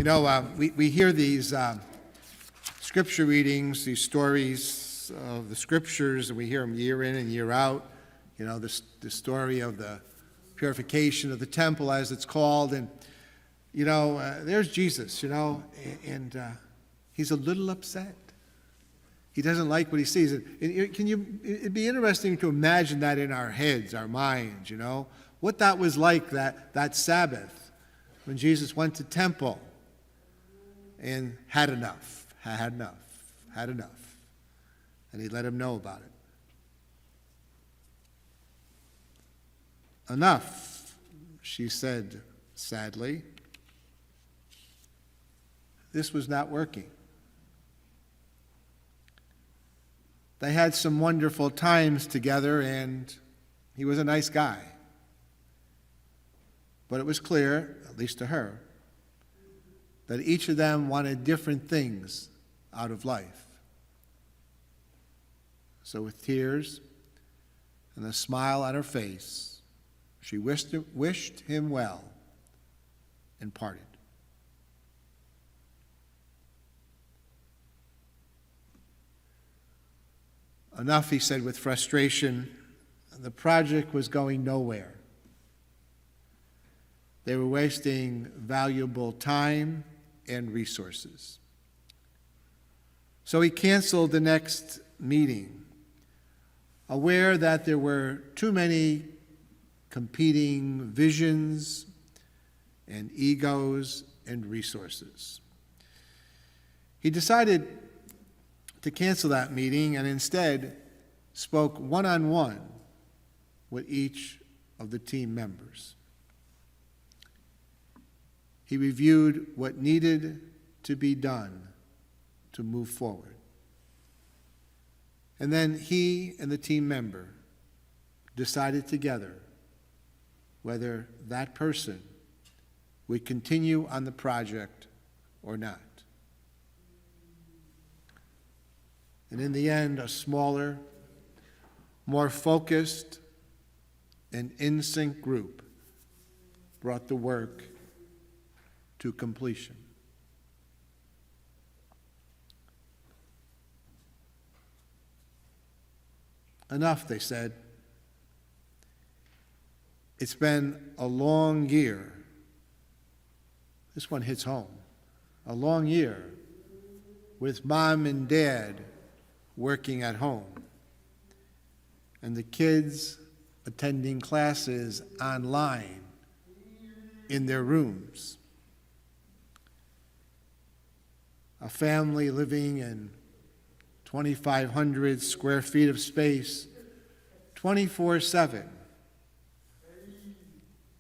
We hear these scripture readings, these stories of the scriptures, and we hear them year in and year out. The story of the purification of the temple, as it's called. And, there's Jesus, and he's a little upset. He doesn't like what he sees. It'd be interesting to imagine that in our heads, our minds, what that was like that Sabbath when Jesus went to temple and had enough. And he let him know about it. Enough, she said sadly. This was not working. They had some wonderful times together, and he was a nice guy. But it was clear, at least to her, that each of them wanted different things out of life. So with tears and a smile on her face, she wished him well and parted. Enough, he said with frustration. The project was going nowhere. They were wasting valuable time and resources. So he canceled the next meeting, aware that there were too many competing visions and egos and resources. He decided to cancel that meeting and instead spoke one-on-one with each of the team members. He reviewed what needed to be done to move forward. And then he and the team member decided together whether that person would continue on the project or not. And in the end, a smaller, more focused, and in-sync group brought the work to completion. Enough, they said. It's been a long year. This one hits home. A long year with Mom and Dad working at home and the kids attending classes online in their rooms. A family living in 2,500 square feet of space 24/7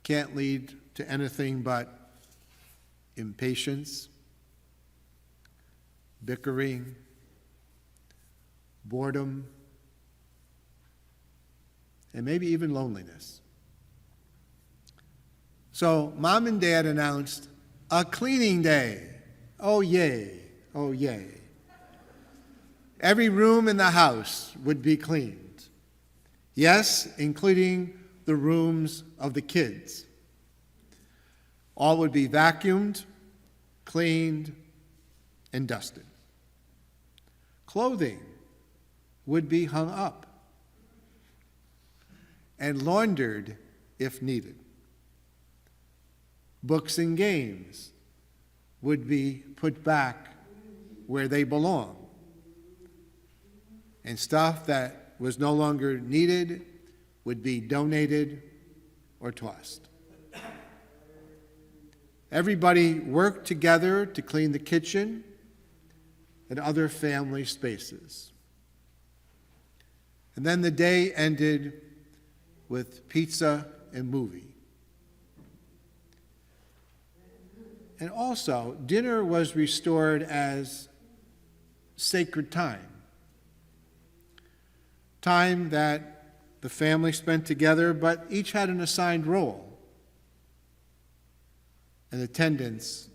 can't lead to anything but impatience, bickering, boredom, and maybe even loneliness. So Mom and Dad announced a cleaning day. Oh, yay. Oh, yay. Every room in the house would be cleaned. Yes, including the rooms of the kids. All would be vacuumed, cleaned, and dusted. Clothing would be hung up and laundered if needed. Books and games would be put back where they belong. And stuff that was no longer needed would be donated or tossed. Everybody worked together to clean the kitchen and other family spaces. And then the day ended with pizza and movie. And also, dinner was restored as sacred time. Time that the family spent together, but each had an assigned role. And attendance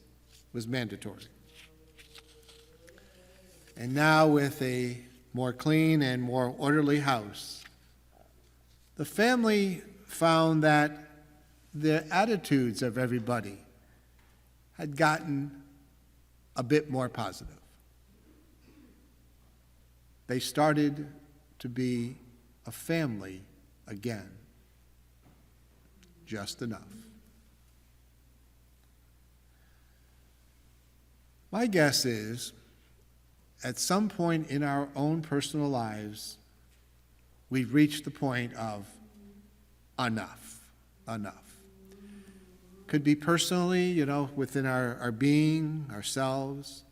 was mandatory. And now, with a more clean and more orderly house, the family found that the attitudes of everybody had gotten a bit more positive. They started to be a family again. Just enough. My guess is, at some point in our own personal lives, we've reached the point of enough. Could be personally, within our being, ourselves.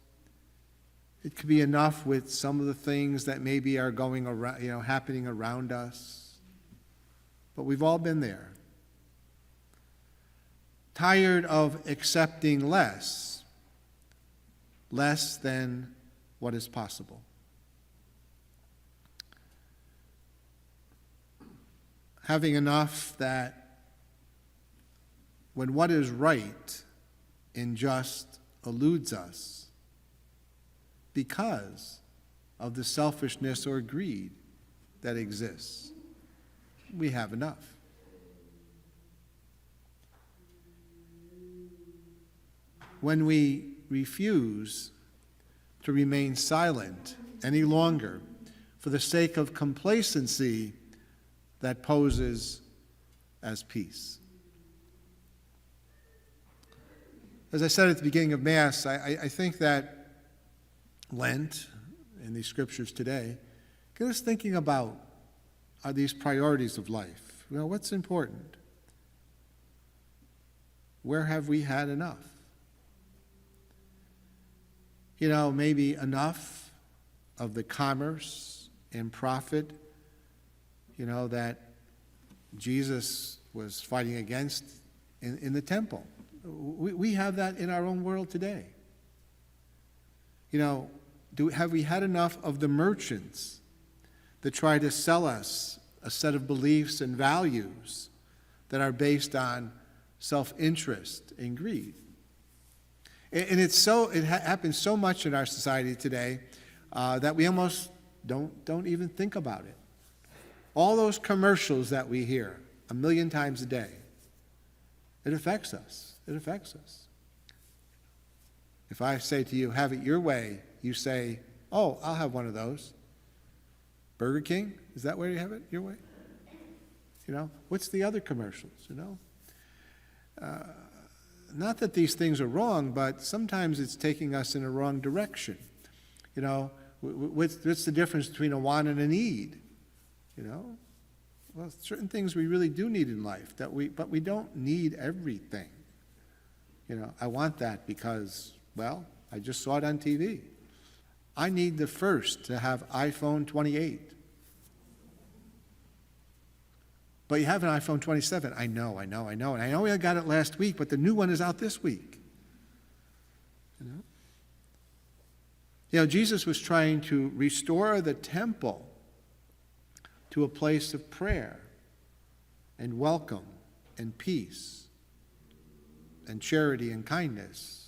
It could be enough with some of the things that maybe are going around, happening around us. But we've all been there. Tired of accepting less than what is possible. Having enough that when what is right and just eludes us because of the selfishness or greed that exists, we have enough. When we refuse to remain silent any longer for the sake of complacency that poses as peace. As I said at the beginning of Mass, I think that Lent and these scriptures today get us thinking about these priorities of life. What's important? Where have we had enough? Maybe enough of the commerce and profit, that Jesus was fighting against in the temple. We have that in our own world today. Have we had enough of the merchants that try to sell us a set of beliefs and values that are based on self-interest and greed? And it happens so much in our society today that we almost don't even think about it. All those commercials that we hear 1 million times a day, it affects us. It affects us. If I say to you, have it your way, you say, oh, I'll have one of those. Burger King, is that where you have it, your way? What's the other commercials, Not that these things are wrong, but sometimes it's taking us in a wrong direction. What's the difference between a want and a need? Well, certain things we really do need in life, but we don't need everything. I want that because, I just saw it on TV. I need the first to have iPhone 28. But you have an iPhone 27. I know. And I know I got it last week, but the new one is out this week. Jesus was trying to restore the temple to a place of prayer and welcome and peace and charity and kindness.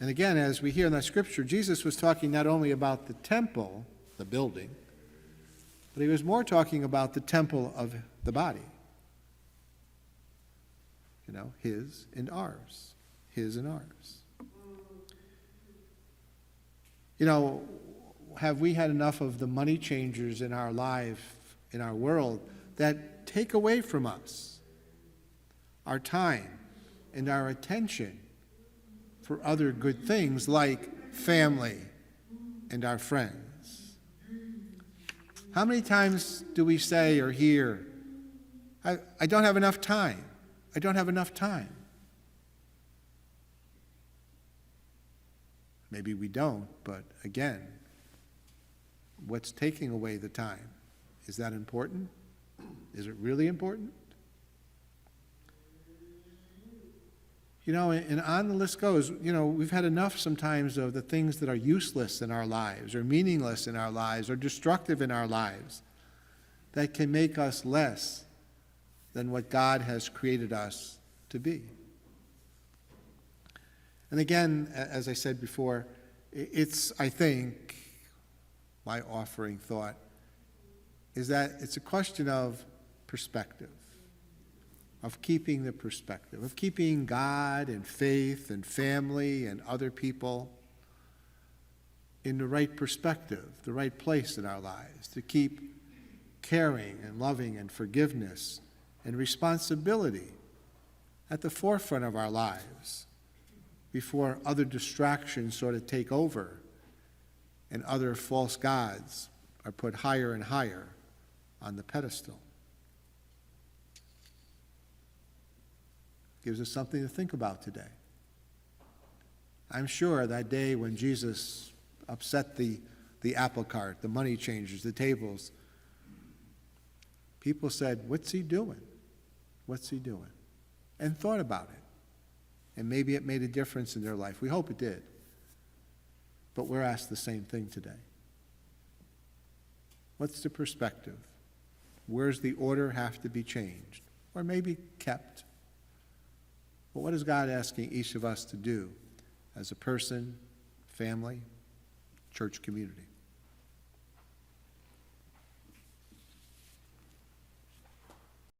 And again, as we hear in that scripture, Jesus was talking not only about the temple, the building, but he was more talking about the temple of the body. His and ours. His and ours. Have we had enough of the money changers in our life, in our world, that take away from us our time and our attention for other good things like family and our friends? How many times do we say or hear, I don't have enough time. I don't have enough time. Maybe we don't, but again, what's taking away the time? Is that important? Is it really important? And on the list goes, we've had enough sometimes of the things that are useless in our lives or meaningless in our lives or destructive in our lives that can make us less than what God has created us to be. And again, as I said before, it's, I think, my offering thought is that it's a question of perspective. of keeping the perspective, of keeping God and faith and family and other people in the right perspective, the right place in our lives, to keep caring and loving and forgiveness and responsibility at the forefront of our lives before other distractions sort of take over and other false gods are put higher and higher on the pedestal. Gives us something to think about today. I'm sure that day when Jesus upset the apple cart, the money changers, the tables, people said, "What's he doing? What's he doing?" And thought about it. And maybe it made a difference in their life. We hope it did. But we're asked the same thing today. What's the perspective? Where's the order have to be changed? Or maybe kept? But what is God asking each of us to do as a person, family, church community?